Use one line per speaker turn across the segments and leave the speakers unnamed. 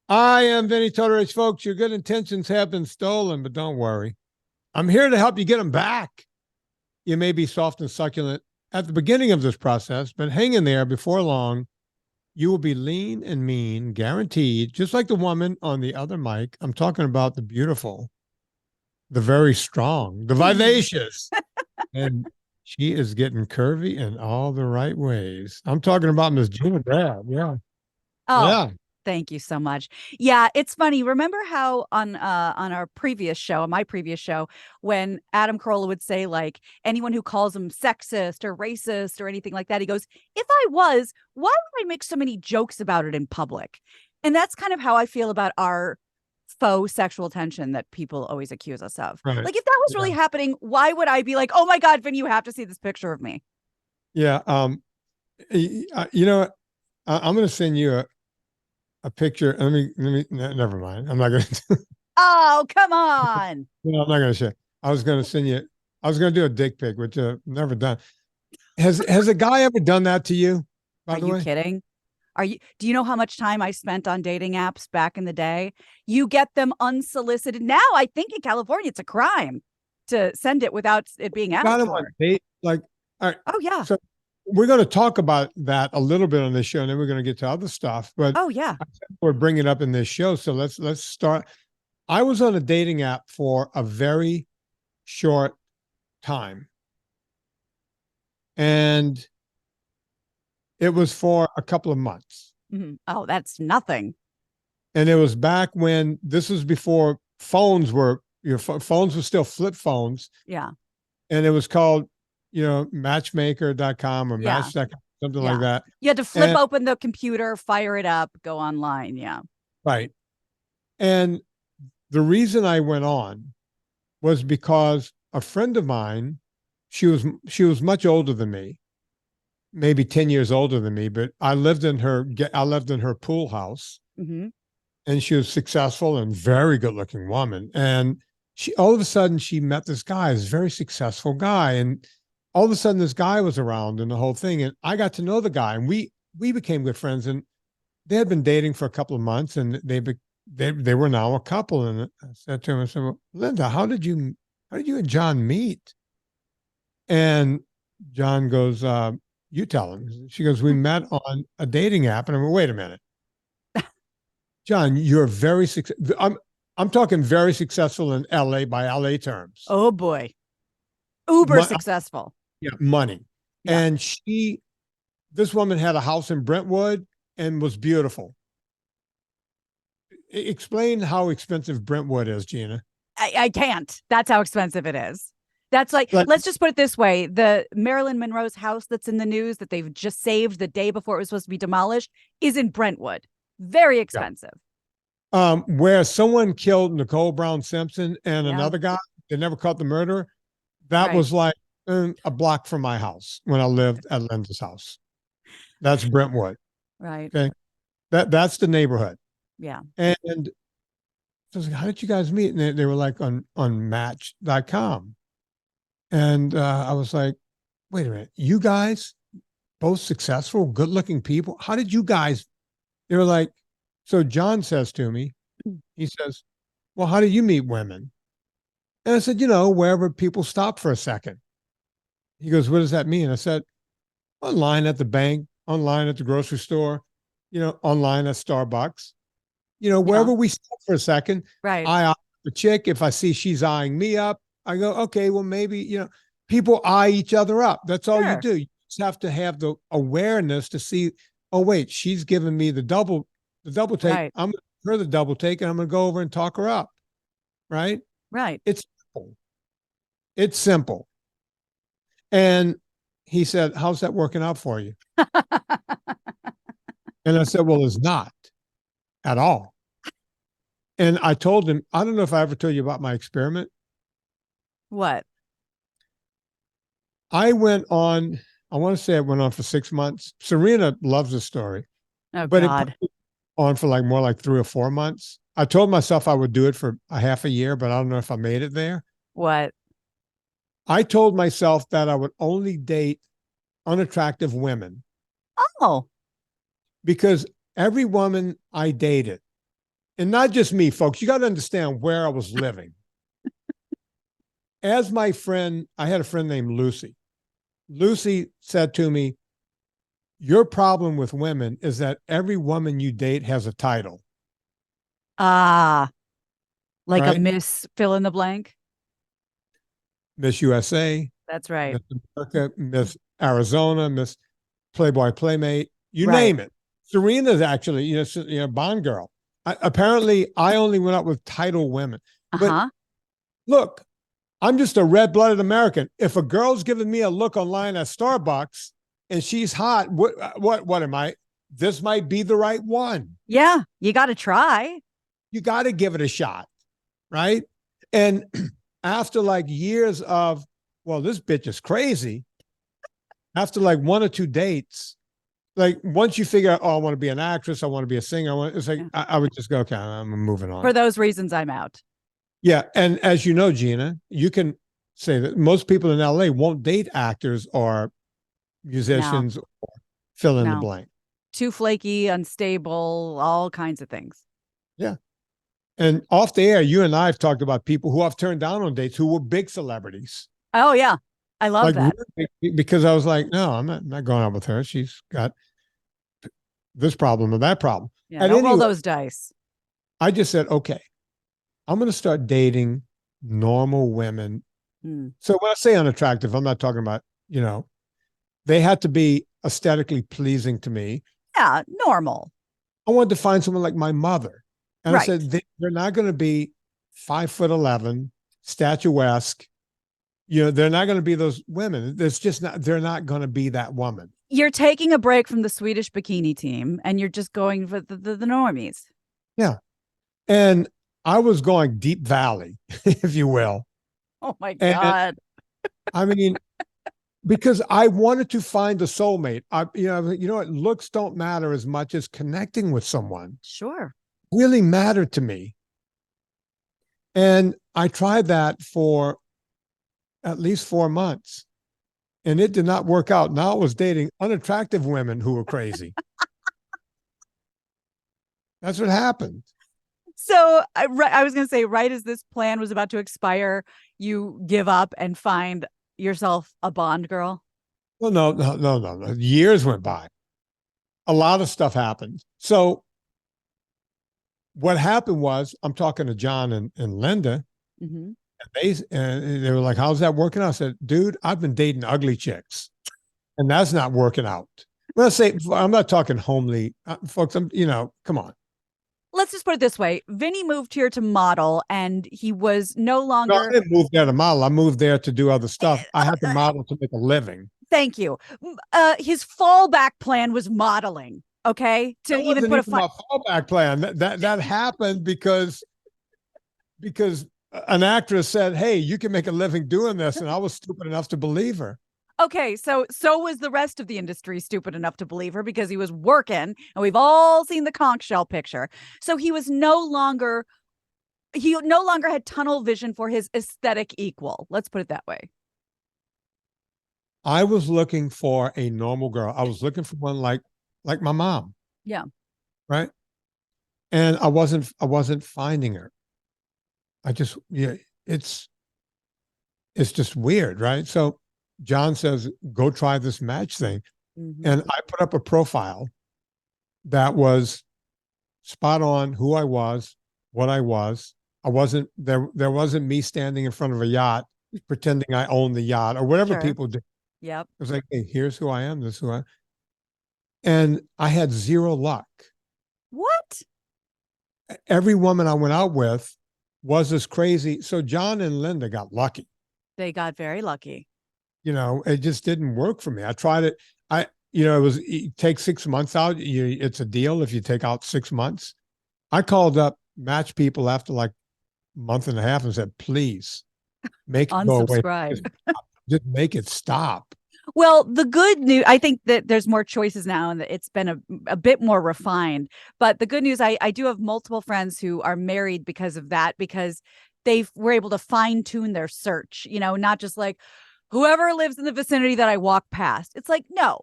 I am Vinnie Tortorich, folks. Your good intentions have been stolen, but don't worry. I'm here to help you get them back. You may be soft and succulent at the beginning of this process, but hang in there. Before long, you will be lean and mean, guaranteed, just like the woman on the other mic. I'm talking about the beautiful, the very strong, the vivacious, and she is getting curvy in all the right ways. I'm talking about Miss Gina Grad. Yeah.
Oh,
Yeah.
thank you so much. Yeah, it's funny. Remember how on our previous show, on my previous show, when Adam Carolla would say like anyone who calls him sexist or racist or anything like that, he goes, "If I was, why would I make so many jokes about it in public?" And that's kind of how I feel about our faux sexual tension that people always accuse us of.
Right.
Like if that was
Yeah.
really happening, why would I be like, "Oh my God, Vin, you have to see this picture of me"?
Yeah. You know, I'm going to send you a picture. Never mind. I'm not going to,
Oh, come on.
no, I'm not going to share. I was going to send you, I was going to do a dick pic, which I've never done. Has a guy ever done that to you,
Are
by the
you
way?
kidding? Do you know how much time I spent on dating apps back in the day? You get them unsolicited. Now I think in California it's a crime to send it without it being
Got
asked
him on
for.
date? Like, all right.
Oh yeah.
So we're going to talk about that a little bit on this show, and then we're going to get to other stuff. But
Oh yeah.
I said we're bringing it up in this show. So let's start. I was on a dating app for a very short time. And it was for a couple of months.
Oh, that's nothing.
And it was back when this was before phones were, phones were still flip phones.
Yeah.
And it was called, matchmaker.com or
Yeah.
match.com, something like
Yeah.
that.
You had to flip
And
open the computer, fire it up, go online. Yeah.
right. And the reason I went on was because a friend of mine, she was much older than me, maybe 10 years older than me, but I lived in her pool house,
Mm-hmm.
and she was successful and very good looking woman. And she, all of a sudden, she met this guy, this very successful guy. And all of a sudden, this guy was around and the whole thing. And I got to know the guy, and we became good friends. And they had been dating for a couple of months, and they were now a couple. And I said to him, I said, "Well, Linda, how did you and John meet?" And John goes, "You tell him." She goes, "We met on a dating app." And I went, "Wait a minute, John, you're very successful. I'm talking very successful in LA by LA terms.
Oh boy. Uber
Mo-
successful.
yeah, money."
Yeah.
And this woman had a house in Brentwood and was beautiful. Explain how expensive Brentwood is, Gina.
I can't. That's how expensive it is. That's like,
Like,
let's just put it this way. The Marilyn Monroe's house that's in the news that they've just saved the day before it was supposed to be demolished is in Brentwood. Very
yeah.
expensive.
Where someone killed Nicole Brown Simpson and
Yeah.
another guy, they never caught the murderer. That
Right.
was like a block from my house when I lived at Linda's house. That's Brentwood.
Right.
Okay. That's the neighborhood.
Yeah.
And I was like, "How did you guys meet?" And they were like on match.com. And I was like, "Wait a minute, you guys both successful, good looking people. How did you guys?" They were like, so John says to me, he says, "Well, how do you meet women?" And I said, "Wherever people stop for a second." He goes, "What does that mean?" I said, "Online at the bank, online at the grocery store, online at Starbucks,
Yeah.
wherever we stop for a second,
Right.
I eye the chick. If I see she's eyeing me up, I go, okay, well, maybe, people eye each other up. That's all you
Sure.
do. You just have to have the awareness to see, oh, wait, she's giving me the double take.
Right.
I'm going to give her the double take, and I'm going to go over and talk her up. Right.
Right.
It's simple. It's simple. And he said, "How's that working out for you?" And I said, "Well, it's not at all." And I told him, I don't know if I ever told you about my experiment.
What?
I went on, I want to say I went on for 6 months. Serena loves the story,
Oh
but it put
God.
me on for like more like 3 or 4 months. I told myself I would do it for a half a year, but I don't know if I made it there.
What?
I told myself that I would only date unattractive women
Oh.
because every woman I dated and not just me, folks, you got to understand where I was living. As my friend, I had a friend named Lucy. Lucy said to me, your problem with women is that every woman you date has a title.
Ah, like a
right?
Miss fill in the blank.
Miss USA,
That's right.
Miss America, Miss Arizona, Miss Playboy Playmate, you
Right.
name it. Serena's actually, Bond girl. Apparently, I only went out with title women. But
Uh-huh.
look, I'm just a red-blooded American. If a girl's giving me a look online at Starbucks and she's hot, what am I? This might be the right one.
Yeah, you got to try.
You got to give it a shot, right? And after like years of, well, this bitch is crazy. After like one or two dates, like once you figure out, oh, I want to be an actress, I want to be a singer, it's like I would just go, okay, I'm moving on.
For those reasons, I'm out.
Yeah, and as you know, Gina, you can say that most people in LA won't date actors or musicians or fill in the blank.
Too flaky, unstable, all kinds of things.
Yeah. And off the air, you and I have talked about people who I've turned down on dates who were big celebrities.
Oh, yeah. I love that.
Because I was like, no, I'm not going out with her. She's got this problem or that problem.
Yeah, don't roll those dice.
I just said, okay, I'm going to start dating normal women. So when I say unattractive, I'm not talking about, they had to be aesthetically pleasing to me.
Yeah, normal.
I wanted to find someone like my mother. And I said, they're not going to be 5'11", statuesque. They're not going to be those women. They're not going to be that woman.
You're taking a break from the Swedish bikini team and you're just going for the normies.
Yeah. And I was going deep valley, if you will.
Oh my God.
I mean, because I wanted to find a soulmate. What? Looks don't matter as much as connecting with someone.
Sure.
Really mattered to me. And I tried that for at least 4 months. And it did not work out. Now I was dating unattractive women who were crazy. That's what happened.
So I was going to say, right as this plan was about to expire, you give up and find yourself a Bond girl?
Well, no. Years went by. A lot of stuff happened. So what happened was, I'm talking to John and Linda, and they were like, how's that working out? I said, dude, I've been dating ugly chicks, and that's not working out. When I say, I'm not talking homely, folks, come on.
Let's just put it this way. Vinnie moved here to model, and he was no longer...
No, I didn't move there to model. I moved there to do other stuff. I had to model to make a living.
Thank you. His fallback plan was modeling. Okay,
to even put my fallback plan. That happened because an actress said, "Hey, you can make a living doing this," and I was stupid enough to believe her.
Okay, so was the rest of the industry stupid enough to believe her, because he was working, and we've all seen the conch shell picture. So he no longer had tunnel vision for his aesthetic equal. Let's put it that way.
I was looking for a normal girl. I was looking for one like my mom.
Yeah.
Right. And I wasn't finding her. It's just weird, right? So John says, go try this match thing. And I put up a profile that was spot on who I was, what I was. There wasn't me standing in front of a yacht pretending I own the yacht or whatever people do.
Yep.
It was like, hey, here's who I am, this is who I am. And I had zero luck.
What?
Every woman I went out with was this crazy. So John and Linda got lucky.
They got very lucky.
It just didn't work for me. I tried it. It takes 6 months out. It's a deal if you take out 6 months. I called up Match people after like a month and a half and said, please make it go away. Just make it stop.
Well, the good news, I think that there's more choices now and that it's been a bit more refined. But the good news, I do have multiple friends who are married because of that, because they were able to fine tune their search, not just like whoever lives in the vicinity that I walk past. It's like, no,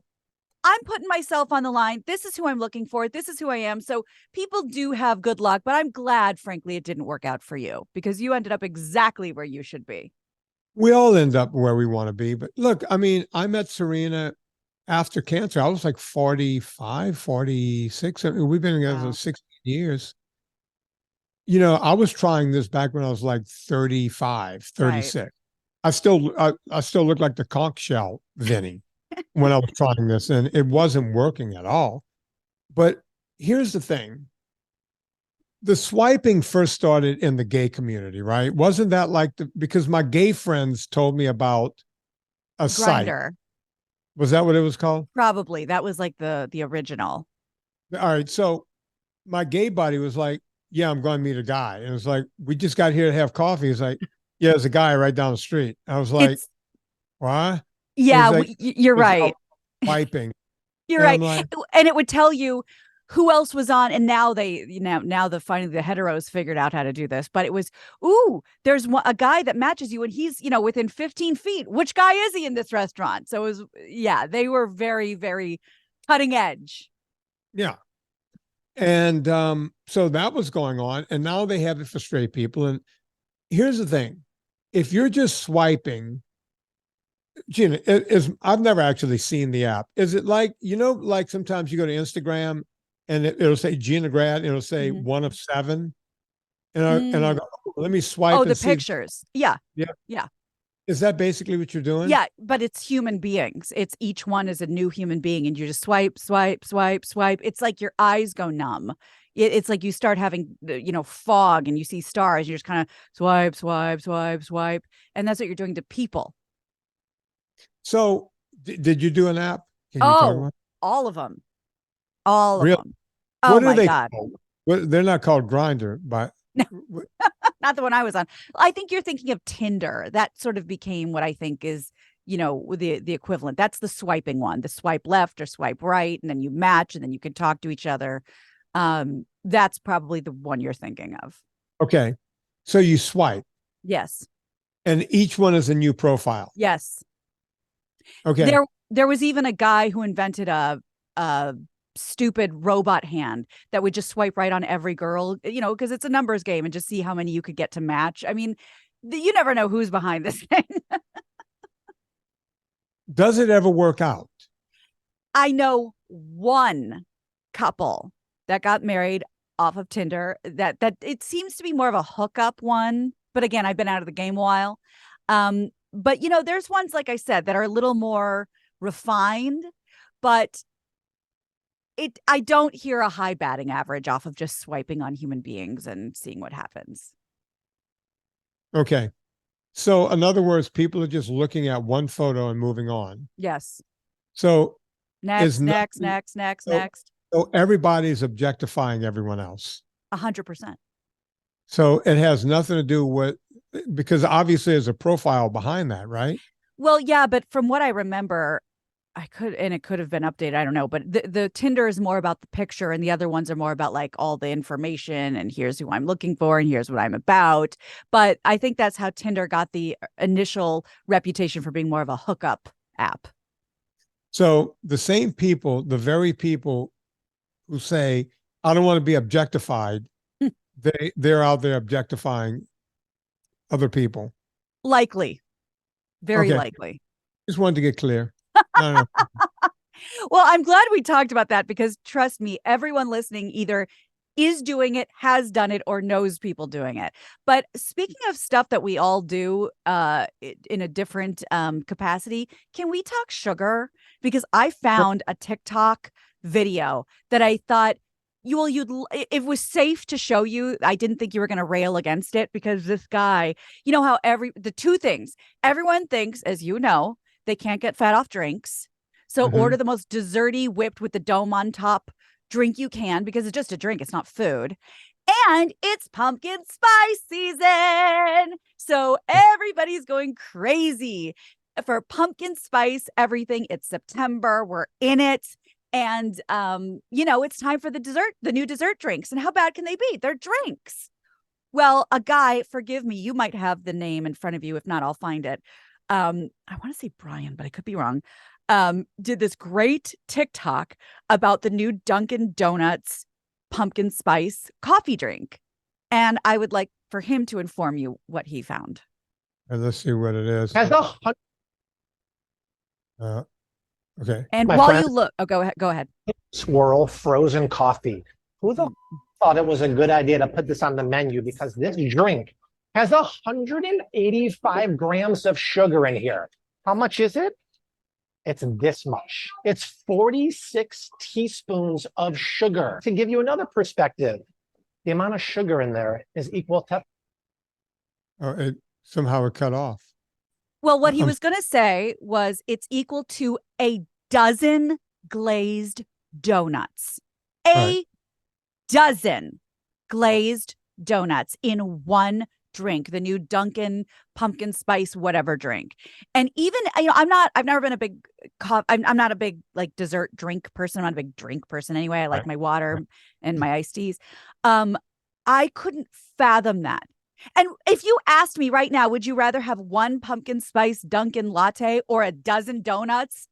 I'm putting myself on the line. This is who I'm looking for. This is who I am. So people do have good luck, but I'm glad, frankly, it didn't work out for you because you ended up exactly where you should be.
We all end up where we want to be. But look, I mean, I met Serena after cancer. I was like 45, 46. I mean, we've been together
Wow.
16 years. You know, I was trying this back when I was like 35,
Right.
36. I still look like the conch shell Vinny when I was trying this, and it wasn't working at all. But here's the thing. The swiping first started in the gay community, right? Wasn't that like because my gay friends told me about a site.
Grinder.
Was that what it was called?
Probably. That was like the original.
All right. So my gay buddy was like, yeah, I'm going to meet a guy. And it was like, we just got here to have coffee. He's like, yeah, there's a guy right down the street. I was like,
It's
what?
yeah,
He's like,
you're
it's
right.
wiping.
You're
And I'm
right.
like,
And it would tell you who else was on. And now now the finally the heteros figured out how to do this. But it was, ooh, there's a guy that matches you and he's, within 15 feet. Which guy is he in this restaurant? So it was, yeah, they were very, very cutting edge.
yeah. And so that was going on. And now they have it for straight people. And here's the thing. If you're just swiping, Gina, I've never actually seen the app. Is it like, like sometimes you go to Instagram and it'll say Gina Grad, and it'll say
Mhm.
1 of 7. And I
Mm.
go, oh, let me swipe
Oh,
and
the
see.
pictures. Yeah.
Yeah.
Yeah.
Is that basically what you're doing?
Yeah, but it's human beings. It's each one is a new human being, and you just swipe, swipe, swipe, swipe. It's like your eyes go numb. It's like you start having, fog, and you see stars. You're just kind of swipe, swipe, swipe, swipe, and that's what you're doing to people.
So did you do an app? Can you talk
Oh,
about
all of them, all of
real?
them. Oh
What are
my
they
God,
called? They're not called Grinder, but
not the one I was on. I think you're thinking of Tinder. That sort of became what I think is, the equivalent. That's the swiping one, the swipe left or swipe right, and then you match, and then you can talk to each other. That's probably the one you're thinking of.
okay. So you swipe,
Yes.
and each one is a new profile.
Yes.
Okay.
There was even a guy who invented a stupid robot hand that would just swipe right on every girl, because it's a numbers game and just see how many you could get to match. I mean, you never know who's behind this thing.
Does it ever work out?
I know one couple that got married off of Tinder that it seems to be more of a hookup one. But again, I've been out of the game a while. But there's ones, like I said, that are a little more refined, but I don't hear a high batting average off of just swiping on human beings and seeing what happens.
Okay. So in other words, people are just looking at one photo and moving on.
Yes.
So
Next,
is
next,
nothing,
next, next,
so,
next.
so everybody's objectifying everyone else.
100%.
So it has nothing to do with, because obviously there's a profile behind that, right?
Well, yeah, but from what I remember, it could have been updated. I don't know, but the Tinder is more about the picture, and the other ones are more about like all the information and here's who I'm looking for and here's what I'm about. But I think that's how Tinder got the initial reputation for being more of a hookup app.
So the same people, the very people who say, I don't want to be objectified, they're out there objectifying other people.
Likely, very
Okay.
likely.
Just wanted to get clear. No.
Well, I'm glad we talked about that because trust me, everyone listening either is doing it, has done it, or knows people doing it. But speaking of stuff that we all do in a different capacity, can we talk sugar? Because I found a TikTok video that I thought it was safe to show you. I didn't think you were going to rail against it because this guy, how the two things everyone thinks, as you know, they can't get fat off drinks. So order the most desserty, whipped with the dome on top drink you can because it's just a drink. It's not food. And it's pumpkin spice season. So everybody's going crazy for pumpkin spice everything. It's September. We're in it. And, it's time for the new dessert drinks. And how bad can they be? They're drinks. Well, a guy, forgive me, you might have the name in front of you. If not, I'll find it. I want to say Brian, but I could be wrong. did this great TikTok about the new Dunkin' Donuts pumpkin spice coffee drink. And I would like for him to inform you what he found.
And let's see what it is.
Has
Okay.
And
My
while
friend-
you look, go ahead.
swirl frozen coffee. Who the thought it was a good idea to put this on the menu? Because this drink has 185 grams of sugar in here. How much is it? It's this much. It's 46 teaspoons of sugar. To give you another perspective, the amount of sugar in there is equal to...
Oh, somehow it cut off.
Well, what he was going to say was it's equal to a dozen glazed donuts. A dozen glazed donuts in one drink, the new Dunkin' pumpkin spice whatever drink. And even, you know, I've never been a big I'm not a big like dessert drink person. I'm not a big drink person anyway. I like my water and my iced teas. I couldn't fathom that. And if you asked me right now, would you rather have one pumpkin spice Dunkin' latte or a dozen donuts?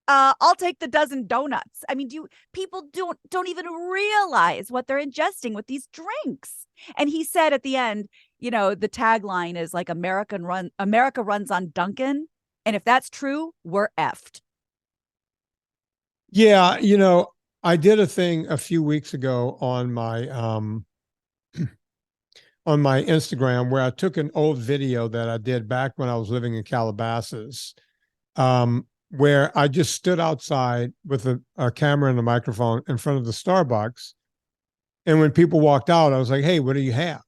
I'll take the dozen donuts. I mean, people don't even realize what they're ingesting with these drinks. And he said at the end, you know, the tagline is like America runs on Dunkin'. And if that's true, we're effed.
Yeah, you know, I did a thing a few weeks ago on my on my Instagram where I took an old video that I did back when I was living in Calabasas, where I just stood outside with a camera and a microphone in front of the Starbucks. And when people walked out, I was like, hey, what do you have?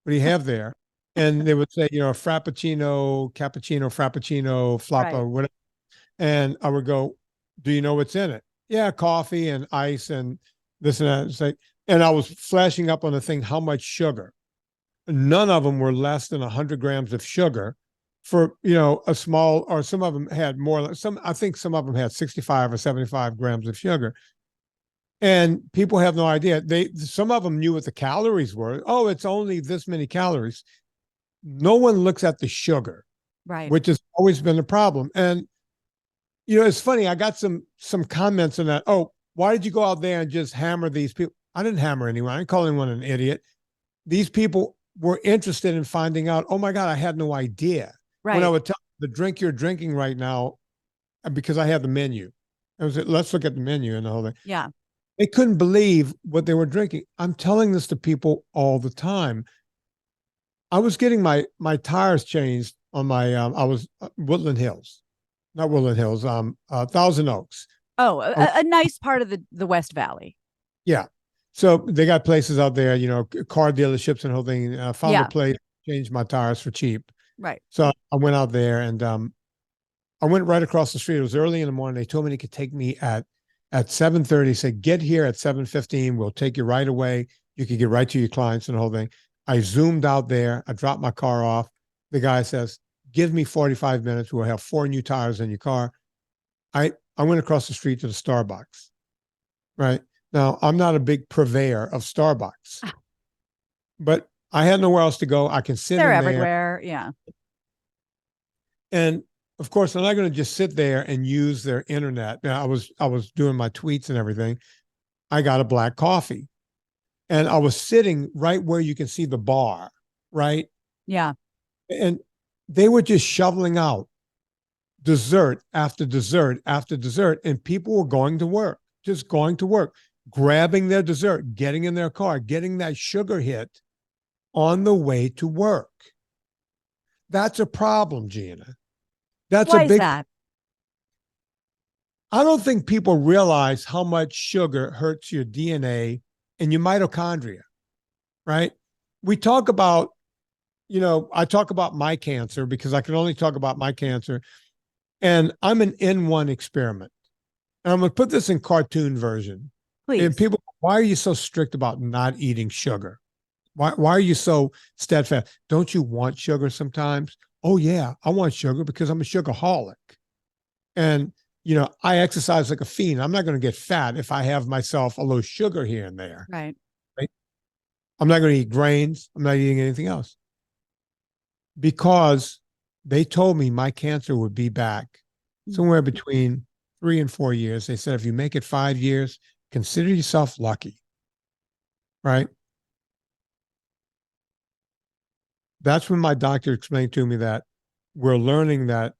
What do you have there? And they would say, you know, frappuccino, cappuccino, frappuccino, floppa, whatever. And I would go, do you know what's in it? Yeah, coffee and ice and this and that. It's like, and I was flashing up on the thing, how much sugar. None of them were less than 100 grams of sugar for, you know, a small, or some of them had more, I think some of them had 65 or 75 grams of sugar. And people have no idea. Some of them knew what the calories were. Oh, it's only this many calories. No one looks at the sugar,
right?
Which has always been a problem. And, you know, it's funny. I got some comments on that. Oh, why did you go out there and just hammer these people? I didn't hammer anyone. I didn't call anyone an idiot. These people were interested in finding out, oh my God, I had no idea.
Right.
When I would tell them, the drink you're drinking right now, because I had the menu. I was like, let's look at the menu and the whole thing.
Yeah.
They couldn't believe what they were drinking. I'm telling this to people all the time. I was getting my tires changed on my, I was Woodland Hills, not Woodland Hills, Thousand Oaks.
Oh, a nice part of the West Valley.
Yeah. So they got places out there, you know, car dealerships and the whole thing. I found a place, changed my tires for cheap.
Right.
So I went out there and I went right across the street. It was early in the morning. They told me they could take me at 7:30. Said, get here at 7:15. We'll take you right away. You can get right to your clients and the whole thing. I zoomed out there. I dropped my car off. The guy says, give me 45 minutes. We'll have 4 new tires in your car. I went across the street to the Starbucks. Right. Now, I'm not a big purveyor of Starbucks, but I had nowhere else to go. I can sit in there.
They're everywhere. Yeah.
And of course, I'm not going to just sit there and use their internet. Now, I was doing my tweets and everything. I got a black coffee. And I was sitting right where you can see the bar, right?
Yeah.
And they were just shoveling out dessert after dessert after dessert. And people were going to work, just going to work, grabbing their dessert, getting in their car, getting that sugar hit on the way to work. That's a problem, Gina. That's
Why
a big.
Is that?
I don't think people realize how much sugar hurts your DNA and your mitochondria, right? We talk about, you know, I talk about my cancer because I can only talk about my cancer. And I'm an N1 experiment. And I'm going to put this in cartoon version.
Please.
And people, why are you so strict about not eating sugar? Why are you so steadfast? Don't you want sugar sometimes? Oh, yeah, I want sugar because I'm a sugarholic. And, you know, I exercise like a fiend. I'm not going to get fat if I have myself a little sugar here and there.
Right.
I'm not going to eat grains. I'm not eating anything else. Because they told me my cancer would be back somewhere between 3 and 4 years. They said, if you make it 5 years, consider yourself lucky, right? That's when my doctor explained to me that we're learning that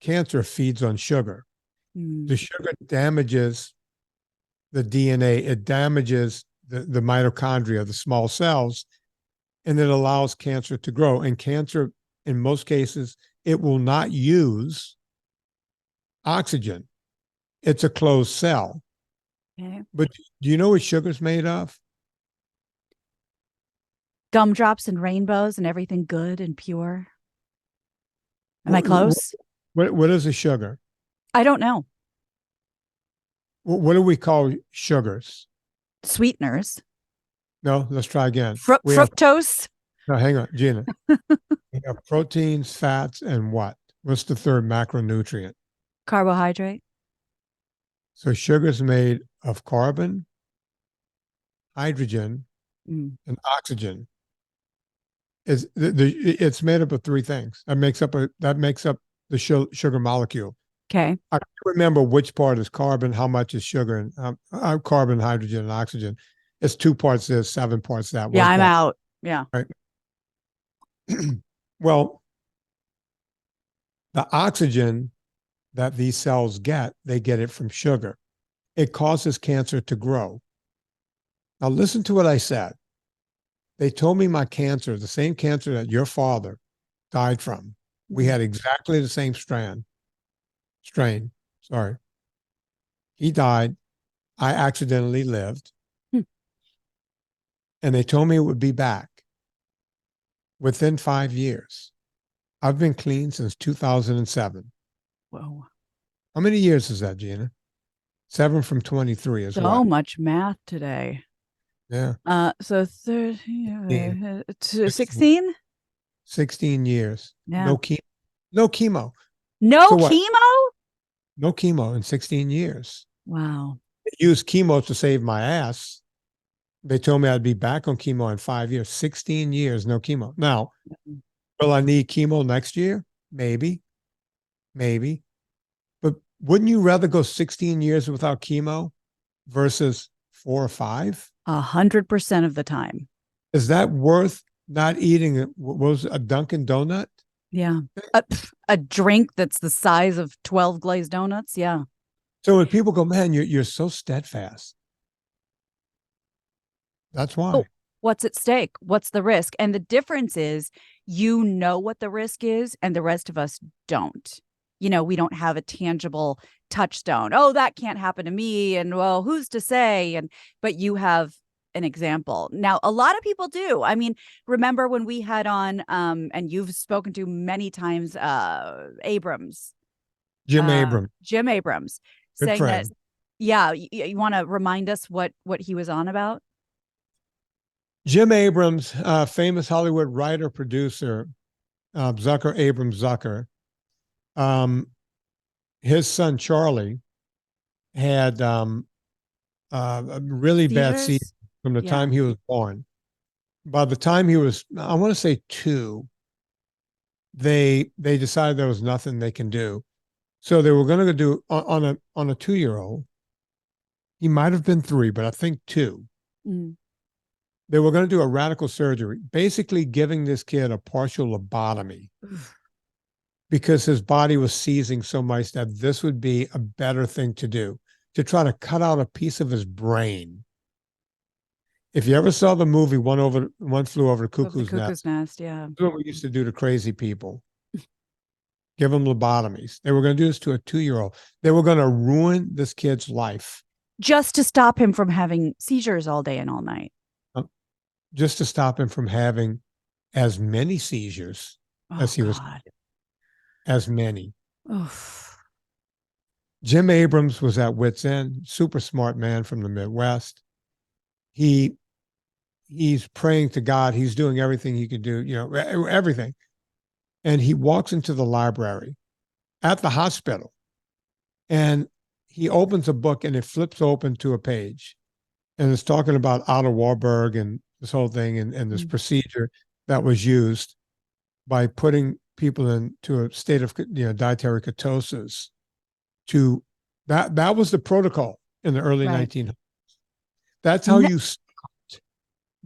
cancer feeds on sugar. The sugar damages the DNA. It damages the mitochondria, the small cells, and it allows cancer to grow. And cancer, in most cases, it will not use oxygen. It's a closed cell.
Okay.
But do you know what sugar's made of?
Gumdrops and rainbows and everything good and pure. Am I close?
What is a sugar?
I don't know.
What do we call sugars?
Sweeteners.
No, let's try again. We have,
Fructose.
no, hang on, Gina. We have proteins, fats, and what? What's the third macronutrient?
Carbohydrate.
So sugar's made of carbon, hydrogen, and oxygen. It's made up of 3 things. That makes up the sugar molecule.
Okay.
I can't remember which part is carbon, how much is sugar, and carbon, hydrogen, and oxygen. It's 2 parts this, 7 parts that.
Yeah, I'm
part.
out. Yeah.
Right. Well, the oxygen that these cells get, they get it from sugar. It causes cancer to grow. Now, listen to what I said. They told me my cancer, the same cancer that your father died from, we had exactly the same strain. Sorry. He died. I accidentally lived. And they told me it would be back within 5 years. I've been clean since 2007.
Whoa.
How many years is that, Gina? 7 from 23 is
So
what?
much math today.
Yeah.
So 30 to 16?
16 years.
Yeah.
No chemo. No chemo.
No
So what?
chemo?
No chemo in 16 years.
Wow.
I used chemo to save my ass. They told me I'd be back on chemo in 5 years. 16 years, no chemo. Now, will I need chemo next year? Maybe. But wouldn't you rather go 16 years without chemo versus 4 or 5?
100% of the time.
Is that worth not eating what was a Dunkin' Donut?
Yeah. A drink that's the size of 12 glazed donuts. Yeah.
So when people go, man, you're so steadfast. That's why.
Oh, what's at stake? What's the risk? And the difference is, you know what the risk is, and the rest of us don't. You know, we don't have a tangible touchstone. Oh, that can't happen to me. And well, who's to say? But you have an example. Now, a lot of people do. I mean, remember when we had on, and you've spoken to many times, Abrams.
Jim Abrams.
Jim Abrams.
Good
saying
friend.
that, yeah, you want to remind us what he was on about?
Jim Abrams, famous Hollywood writer, producer, Abrams Zucker. His son, Charlie, had a really bad seizure from the time he was born. By the time he was, I want to say 2, they decided there was nothing they can do. So they were going to do on a 2-year-old. He might have been 3, but I think 2. They were going to do a radical surgery, basically giving this kid a partial lobotomy because his body was seizing so much that this would be a better thing to do, to try to cut out a piece of his brain. If you ever saw the movie One Flew Over the Cuckoo's Nest,
yeah.
that's what we used to do to crazy people. Give them lobotomies. They were going to do this to a 2-year-old. They were going to ruin this kid's life.
Just to stop him from having seizures all day and all night.
Just to stop him from having as many seizures as he was. As many.
Oof.
Jim Abrams was at wit's end, super smart man from the Midwest. He's praying to God. He's doing everything he could do, everything. And he walks into the library at the hospital, and he opens a book, and it flips open to a page, and it's talking about Otto Warburg and this whole thing, and this procedure that was used by putting people into a state of dietary ketosis to that was the protocol in the early
Right.
1900s. That's how
Ne-
you stopped this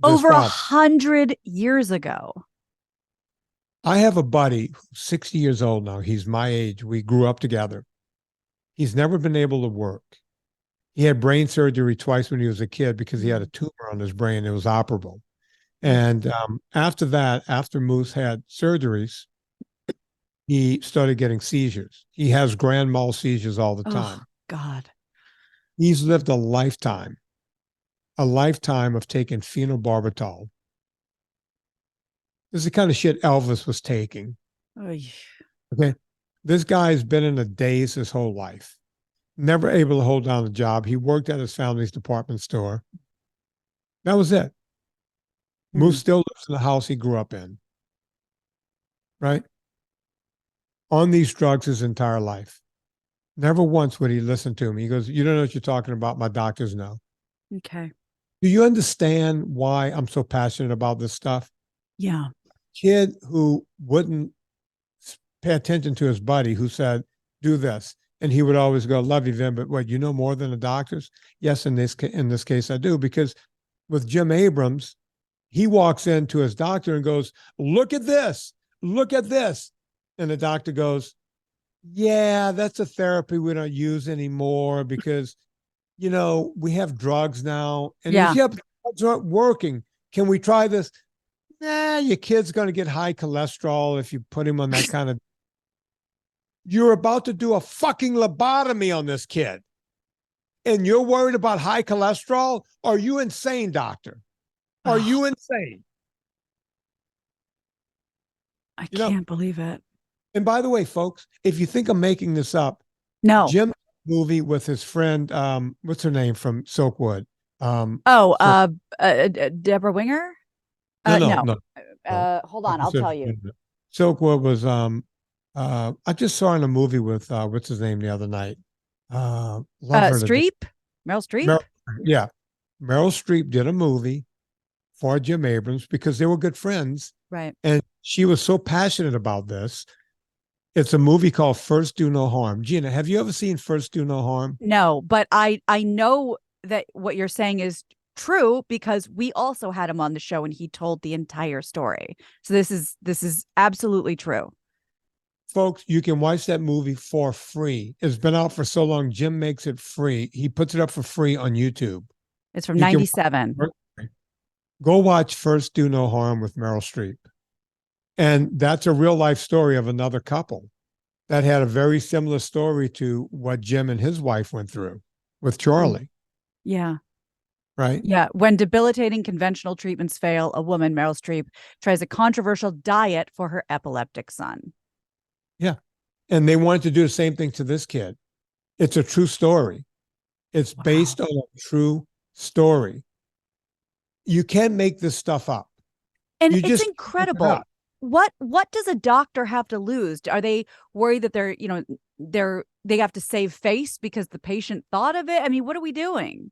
Over
problem.
100 years ago.
I have a buddy who's 60 years old now. He's my age. We grew up together. He's never been able to work. He had brain surgery twice when he was a kid because he had a tumor on his brain. It was operable. And after that, after Moose had surgeries, he started getting seizures. He has grand mal seizures all the time.
Oh, God.
He's lived a lifetime of taking phenobarbital. This is the kind of shit Elvis was taking.
Oy.
Okay. This guy's been in a daze his whole life. Never able to hold down a job. He worked at his family's department store. That was it. Moose still lives in the house he grew up in. Right? On these drugs his entire life. Never once would he listen to me. He goes, "You don't know what you're talking about. My doctors know."
Okay.
Do you understand why I'm so passionate about this stuff?
Yeah.
Kid who wouldn't pay attention to his buddy who said, "Do this." And he would always go, "Love you, Vin, but what, you know more than the doctors?" Yes, in this case, I do. Because with Jim Abrams, he walks into his doctor and goes, "Look at this. Look at this." And the doctor goes, "Yeah, that's a therapy we don't use anymore because, we have drugs now." And
Yeah.
he goes, "Yeah, but the drugs aren't working. Can we try this?" "Nah, your kid's going to get high cholesterol if you put him on that kind of." You're about to do a fucking lobotomy on this kid. And you're worried about high cholesterol? Are you insane, doctor? Are you insane?
I can't believe it.
And by the way, folks, if you think I'm making this up,
No.
Jim movie with his friend, what's her name from Silkwood?
Deborah Winger?
No.
Hold on, I'll tell you.
Silkwood was I just saw in a movie with what's his name the other night. Love her to
Streep? Meryl Streep?
Yeah. Meryl Streep did a movie for Jim Abrams because they were good friends.
Right.
And she was so passionate about this. It's a movie called First Do No Harm. Gina, have you ever seen First Do No Harm?
No, but I know that what you're saying is true because we also had him on the show and he told the entire story. So this is absolutely true.
Folks, you can watch that movie for free. It's been out for so long. Jim makes it free. He puts it up for free on YouTube.
It's from 97.
Go watch First Do No Harm with Meryl Streep. And that's a real life story of another couple that had a very similar story to what Jim and his wife went through with Charlie.
Yeah.
Right?
Yeah. When debilitating conventional treatments fail, a woman, Meryl Streep, tries a controversial diet for her epileptic son.
Yeah. And they wanted to do the same thing to this kid. It's a true story. It's based on a true story. You can't make this stuff up.
And it's incredible. What does a doctor have to lose? Are they worried that they have to save face because the patient thought of it? I mean, what are we doing?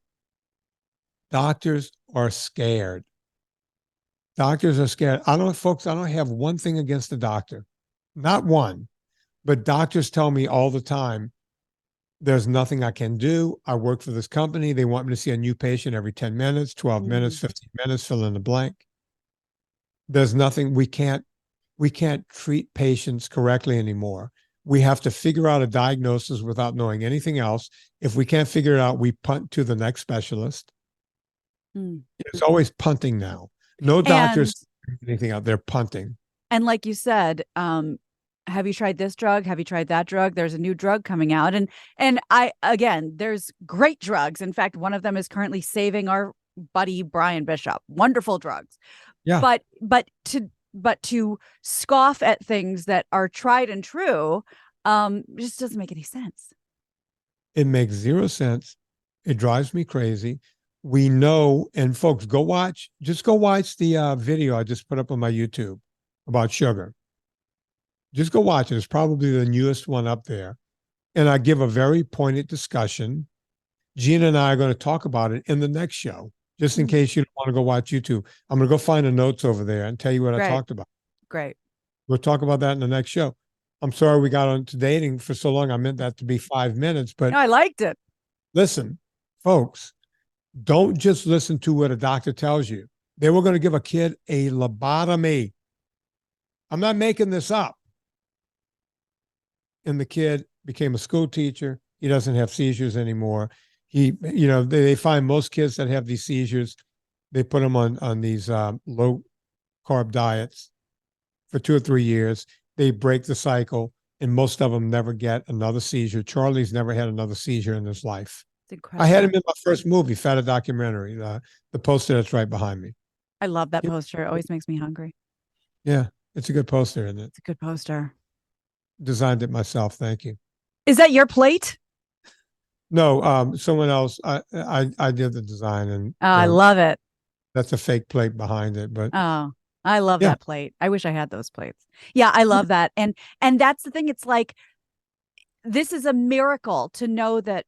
Doctors are scared. Doctors are scared. I don't have one thing against the doctor. Not one. But doctors tell me all the time, there's nothing I can do. I work for this company. They want me to see a new patient every 10 minutes, 12 minutes, 15 minutes, fill in the blank. There's nothing, we can't treat patients correctly anymore. We have to figure out a diagnosis without knowing anything else. If we can't figure it out, we punt to the next specialist. It's always punting now. No doctors anything out there punting.
And like you said, have you tried this drug? Have you tried that drug? There's a new drug coming out. And there's great drugs. In fact, one of them is currently saving our buddy Brian Bishop. Wonderful drugs.
Yeah.
But to scoff at things that are tried and true just doesn't make any sense.
It makes zero sense. It drives me crazy. We know, and folks, go watch the video I just put up on my YouTube about sugar. Just go watch it. It's probably the newest one up there. And I give a very pointed discussion. Gina and I are going to talk about it in the next show, just in case you don't want to go watch YouTube. I'm going to go find the notes over there and tell you what I talked about.
Great.
We'll talk about that in the next show. I'm sorry we got into dating for so long. I meant that to be 5 minutes, but
No, I liked it.
listen, folks, don't just listen to what a doctor tells you. They were going to give a kid a lobotomy. I'm not making this up. And the kid became a school teacher. He doesn't have seizures anymore. They find most kids that have these seizures, they put them on these low carb diets for 2 or 3 years. They break the cycle, and most of them never get another seizure. Charlie's never had another seizure in his life.
It's incredible.
I had him in my first movie, Fat Documentary, the poster that's right behind me.
I love that poster. It always makes me hungry.
Yeah, it's a good poster, isn't it?
It's a good poster.
Designed it myself. Thank you.
Is that your plate?
No, someone else. I did the design, and
Oh, I love it.
that's a fake plate behind it. But
oh, I love that plate. I wish I had those plates. Yeah, I love that. And that's the thing. It's like, this is a miracle to know that,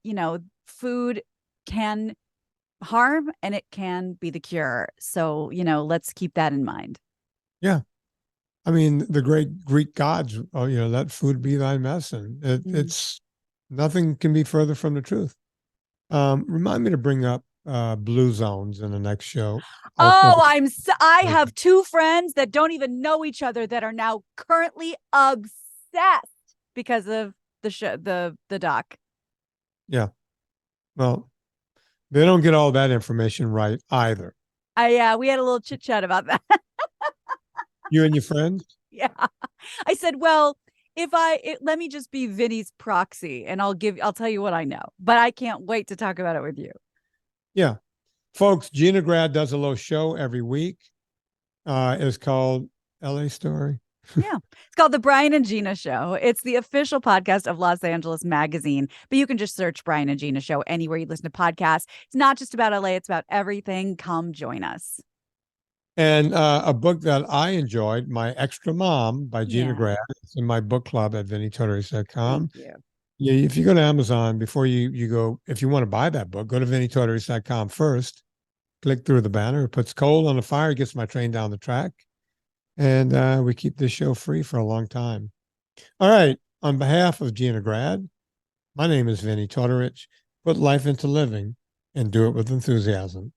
food can harm and it can be the cure. So, let's keep that in mind.
Yeah. I mean, the great Greek gods, let food be thy medicine. It's nothing can be further from the truth. Remind me to bring up blue zones in the next show.
I have 2 friends that don't even know each other that are now currently obsessed because of the show, the doc.
Yeah. Well, they don't get all that information right either.
Yeah, we had a little chit chat about that.
You and your friends?
Yeah. I said, well, let me just be Vinny's proxy and I'll tell you what I know, but I can't wait to talk about it with you.
Yeah. Folks, Gina Grad does a little show every week. It's called LA Story.
Yeah. It's called The Brian and Gina Show. It's the official podcast of Los Angeles Magazine, but you can just search Brian and Gina Show anywhere you listen to podcasts. It's not just about LA. It's about everything. Come join us.
And a book that I enjoyed, My Extra Mom by Gina Grad. It's in my book club at VinnieTortorich.com.
Thank you.
Yeah, if you go to Amazon, before you go, if you want to buy that book, go to VinnieTortorich.com first. Click through the banner. It puts coal on the fire, gets my train down the track. And we keep this show free for a long time. All right. On behalf of Gina Grad, my name is Vinnie Tortorich. Put life into living and do it with enthusiasm.